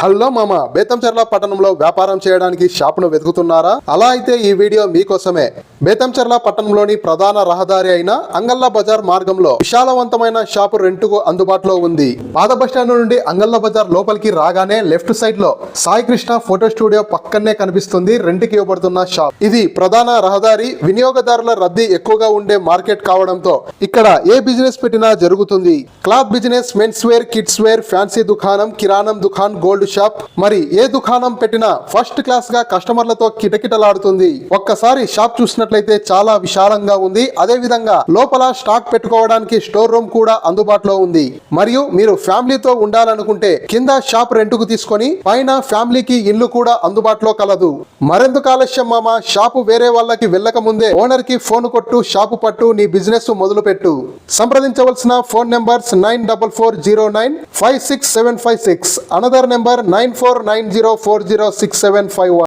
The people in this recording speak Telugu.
హలో మామ, బేతంచెర్ల పట్టణంలో వ్యాపారం చేయడానికి షాపును వెతుకుతున్నారా? అలా అయితే ఈ వీడియో మీకోసమే. బేతంచెర్ల పట్టణంలోని ప్రధాన రహదారి అయిన అంగళ్ళ బజార్ మార్గంలో విశాలవంతమైన షాపు రెంటుకు అందుబాటులో ఉంది. పాత బస్టాండ్ నుండి అంగళ్ళ బజార్ లోపలికి రాగానే లెఫ్ట్ సైడ్ లో సాయి కృష్ణ ఫోటో స్టూడియో పక్కనే కనిపిస్తుంది రెంట్కి ఇవ్వబడుతున్న షాప్. ఇది ప్రధాన రహదారి, వినియోగదారుల రద్దీ ఎక్కువగా ఉండే మార్కెట్ కావడంతో ఇక్కడ ఏ బిజినెస్ పెట్టినా జరుగుతుంది. Cloth business, men's wear, kids wear, fancy దుకాణం, కిరాణం దుకాణం, గోల్డ్ షాప్, మరి ఏ దుకాణం పెట్టినా ఫస్ట్ క్లాస్ గా కస్టమర్లతో కిటకిటలాడుతుంది. ఒక్కసారి షాప్ చూసినట్లయితే చాలా విశాలంగా ఉంది. అదే విధంగా లోపల స్టాక్ పెట్టుకోవడానికి స్టోర్ రూమ్ కూడా అందుబాటులో ఉంది. మరియు మీరు ఫ్యామిలీతో ఉండాలనుకుంటే కింద షాప్ రెంట్కు తీసుకొని పైన ఫ్యామిలీకి ఇల్లు కూడా అందుబాటులో కలదు. మరెందుకు ఆలస్యం మామ, షాపు వేరే వాళ్ళకి వెళ్ళక ముందే ఓనర్ కి ఫోన్ కొట్టు, షాపు పట్టు, నీ బిజినెస్ మొదలు పెట్టు. సంప్రదించవలసిన ఫోన్ నెంబర్స్ 9440956756, అనదర్ నెంబర్ 9490406751.